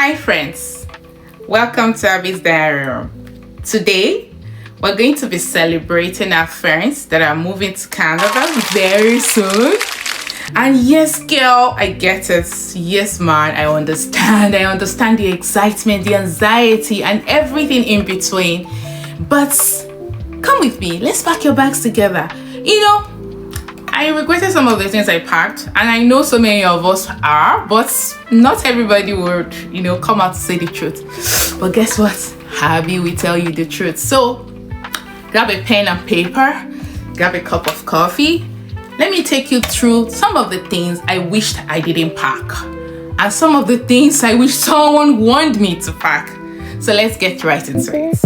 Hi friends, welcome to Abby's Diary Room. Today, we're going to be celebrating our friends that are moving to Canada very soon. And yes, girl, I get it. Yes, man, I understand the excitement, the anxiety, and everything in between. But come with me, let's pack your bags together. I regretted some of the things I packed, and I know so many of us are, but not everybody would, come out to say the truth. But guess what? Abby will tell you the truth. So grab a pen and paper, grab a cup of coffee. Let me take you through some of the things I wished I didn't pack, and some of the things I wish someone warned me to pack. So let's get right into it.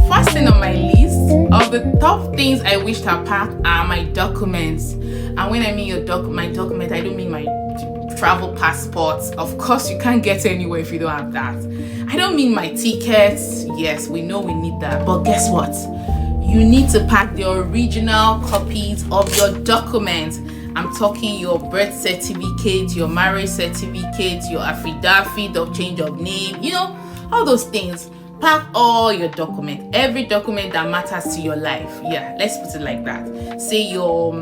First thing on my list of the top things I wish I packed are my documents. And when I mean my document, I don't mean my travel passports. Of course, you can't get anywhere if you don't have that. I don't mean my tickets. Yes, we know we need that. But guess what? You need to pack the original copies of your documents. I'm talking your birth certificate, your marriage certificate, your affidavit of change of name, all those things. Pack all your documents, every document that matters to your life. Yeah, let's put it like that. Say your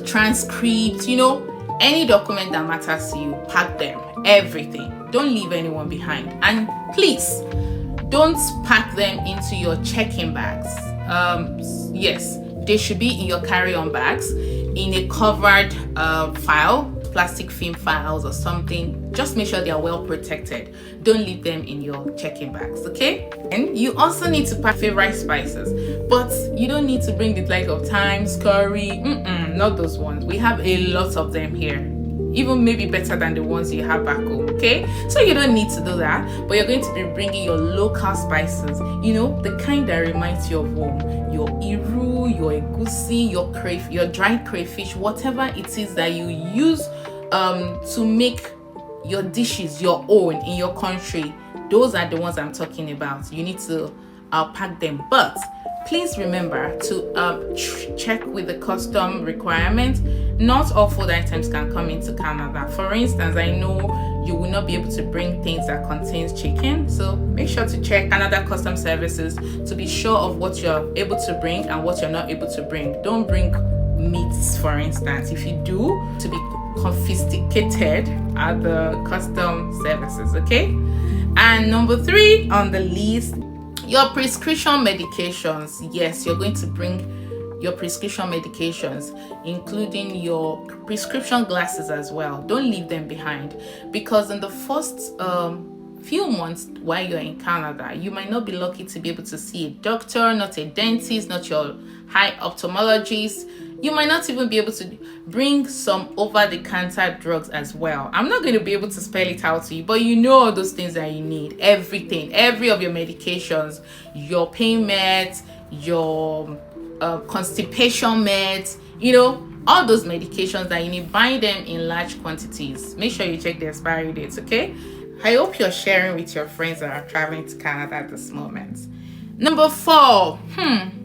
transcript, any document that matters to you, pack them, everything. Don't leave anyone behind. And please, don't pack them into your check-in bags. Yes, they should be in your carry-on bags, in a covered file, plastic film files or something. Just make sure they are well protected. Don't leave them in your check-in bags, okay? And you also need to pack favorite spices, but you don't need to bring the like of thyme, curry, not those ones. We have a lot of them here, even maybe better than the ones you have back home, okay? So you don't need to do that, but you're going to be bringing your local spices, the kind that reminds you of home. Your iru, your egusi, your dried crayfish, whatever it is that you use to make your dishes your own in your country. Those are the ones I'm talking about. You need to pack them, but please remember to check with the custom requirement. Not all food items can come into Canada. For instance, I know you will not be able to bring things that contains chicken, so make sure to check Canada Custom Services to be sure of what you're able to bring and what you're not able to bring. Don't bring meats, for instance. If you do, to be confiscated at the custom services, okay? And number 3 on the list, your prescription medications. Yes, you're going to bring your prescription medications, including your prescription glasses as well. Don't leave them behind, because in the first few months while you're in Canada, you might not be lucky to be able to see a doctor, not a dentist, not your eye ophthalmologist. You might not even be able to bring some over-the-counter drugs as well. I'm not going to be able to spell it out to you, but all those things that you need. Everything, every of your medications, your pain meds, your constipation meds, all those medications that you need, buy them in large quantities. Make sure you check the expiry dates, okay? I hope you're sharing with your friends that are traveling to Canada at this moment. Number 4,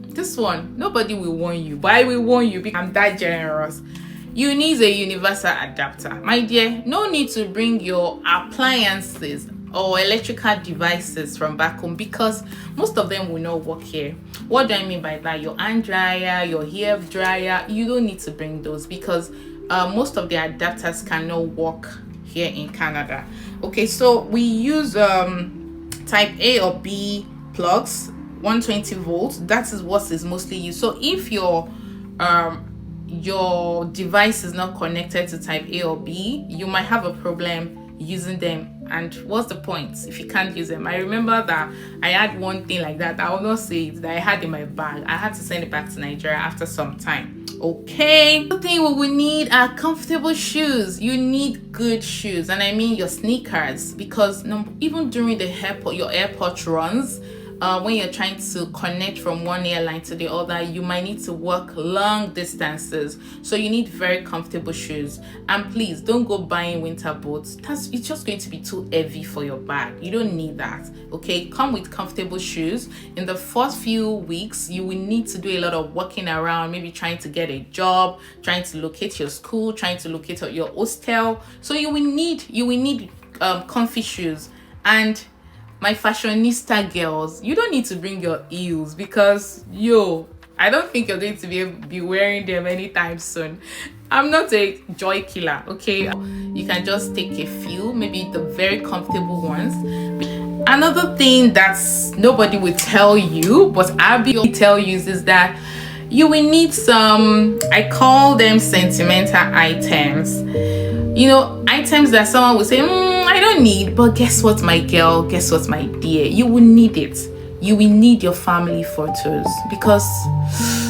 this one, nobody will warn you, but I will warn you because I'm that generous. You need a universal adapter. My dear, no need to bring your appliances or electrical devices from back home, because most of them will not work here. What do I mean by that? Your hand dryer, your hair dryer, you don't need to bring those, because most of the adapters cannot work here in Canada. Okay, so we use type A or B plugs, 120 volts. That is what is mostly used. So if your device is not connected to type A or B, you might have a problem using them. And what's the point if you can't use them? I remember that I had one thing like that. I will not say it, that I had in my bag. I had to send it back to Nigeria after some time. Okay, the thing we will need are comfortable shoes. You need good shoes, and I mean your sneakers, because even during your airport runs, when you're trying to connect from one airline to the other, you might need to walk long distances, so you need very comfortable shoes. And please don't go buying winter boots. It's just going to be too heavy for your bag. You don't need that. Okay, come with comfortable shoes. In the first few weeks, you will need to do a lot of walking around, maybe trying to get a job, trying to locate your school, trying to locate your hostel. So you will need comfy shoes. And my fashionista girls, you don't need to bring your heels, because I don't think you're going to be wearing them anytime soon. I'm not a joy killer, okay? You can just take a few, maybe the very comfortable ones. Another thing that nobody will tell you, but I'll be tell you, is that you will need some, I call them sentimental items. Items that someone will say, I don't need, but guess what, my girl, guess what, my dear, you will need it. You will need your family photos, because,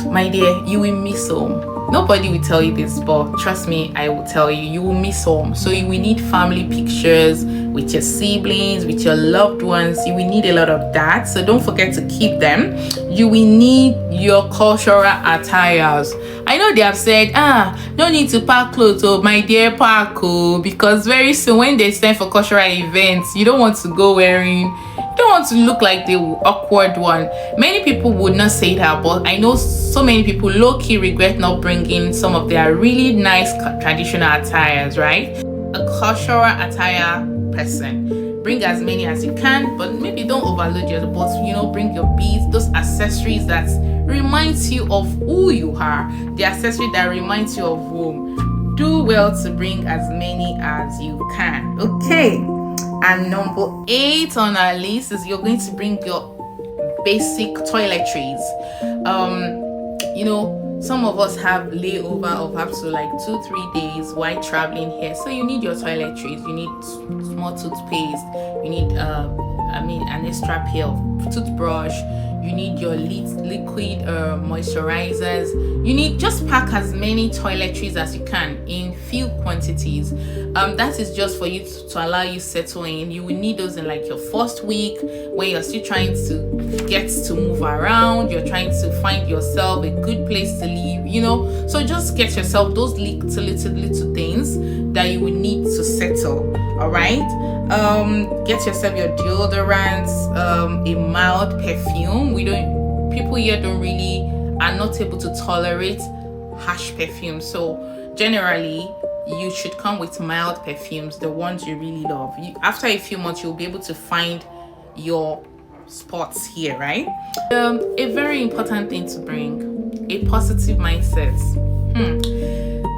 my dear, you will miss home. Nobody will tell you this, but trust me, I will tell you, you will miss home. So you will need family pictures with your siblings, with your loved ones. You will need a lot of that, so don't forget to keep them. You will need your cultural attires. I know they have said, no need to pack clothes, my dear, pack, because very soon when they send for cultural events, you don't want to go wearing, you don't want to look like the awkward one. Many people would not say that, but I know so many people low-key regret not bringing some of their really nice traditional attires, right? A cultural attire person, bring as many as you can, but maybe don't overload your but bring your beads, those accessories that reminds you of who you are, the accessory that reminds you of home. Do well to bring as many as you can. Okay, and number 8 on our list is you're going to bring your basic toiletries. Some of us have layover of up to like 2-3 days while traveling here, so you need your toiletries. You need small toothpaste, you need an extra pair of toothbrush, you need your liquid moisturizers. You need, just pack as many toiletries as you can in few quantities. That is just for you to allow you settle in. You will need those in like your first week, when you're still trying to get to move around, you're trying to find yourself a good place to live, so just get yourself those little things that you will need to settle. All right, get yourself your deodorants, a mild perfume. People here are not able to tolerate harsh perfume, so generally you should come with mild perfumes, the ones you really love. After a few months, you'll be able to find your spots here, right? A very important thing to bring, a positive mindset.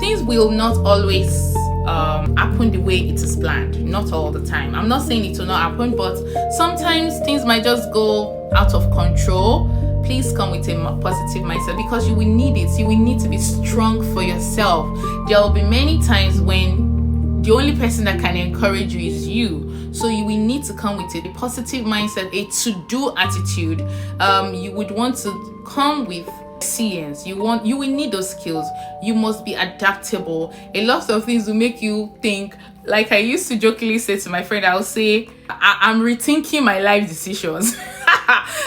Things will not always happen the way it is planned, not all the time. I'm not saying it will not happen, but sometimes things might just go out of control. Please come with a positive mindset, because you will need it. You will need to be strong for yourself. There will be many times when the only person that can encourage you is you. So you will need to come with a positive mindset, a to-do attitude. You would want to come with resilience. You will need those skills. You must be adaptable. A lot of things will make you think, like I used to jokingly say to my friend, I'll say, I'm rethinking my life decisions.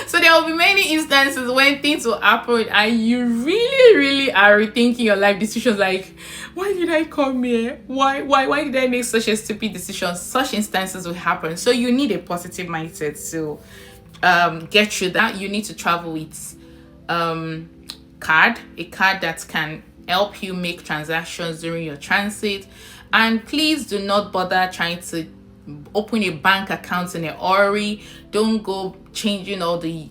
So there will be many instances when things will happen and you really are rethinking your life decisions, like, why did I come here? Why did I make such a stupid decision? Such instances will happen. So you need a positive mindset to get through that. You need to travel with a card that can help you make transactions during your transit. And please do not bother trying to open a bank account in a hurry. Don't go changing all the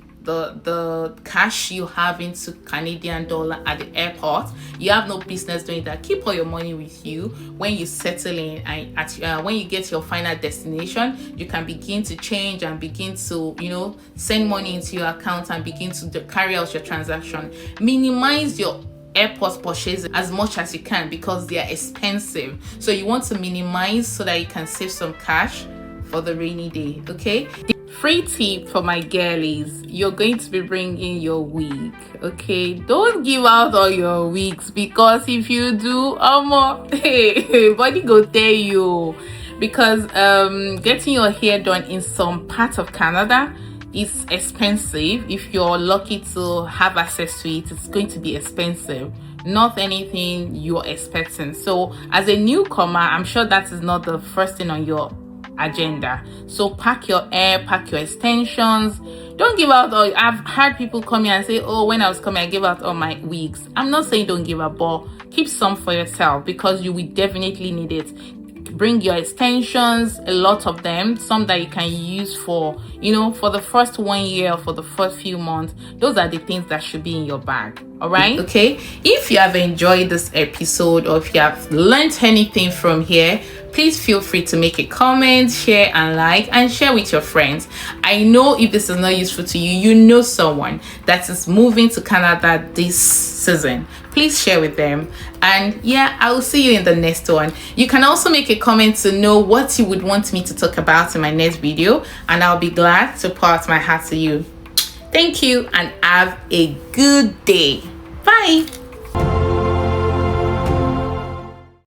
cash you have into Canadian dollar at the airport. You have no business doing that. Keep all your money with you. When you settle in and when you get your final destination, you can begin to change and begin to send money into your account and begin to carry out your transaction. Minimize your airport purchases as much as you can, because they are expensive. So you want to minimize so that you can save some cash for the rainy day. Okay, free tip for my girlies: you're going to be bringing your wig. Okay, don't give out all your wigs, because if you do, body go tell you. Because getting your hair done in some parts of Canada it's expensive. If you're lucky to have access to it, it's going to be expensive, not anything you're expecting. So as a newcomer, I'm sure that is not the first thing on your agenda. So pack your hair, pack your extensions. Don't give out all. I've had people come here and say, oh, when I was coming, I gave out all my wigs. I'm not saying don't give up, but keep some for yourself, because you will definitely need it. Bring your extensions, a lot of them, some that you can use for, you know, for the first 1 year or for the first few months. Those are the things that should be in your bag. All right. Okay, if you have enjoyed this episode, or if you have learned anything from here, please feel free to make a comment, share and like, and share with your friends. I know if this is not useful to you, you know someone that is moving to Canada this season. Please share with them. And yeah, I will see you in the next one. You can also make a comment to know what you would want me to talk about in my next video, and I'll be glad to pour out my heart to you. Thank you and have a good day. Bye.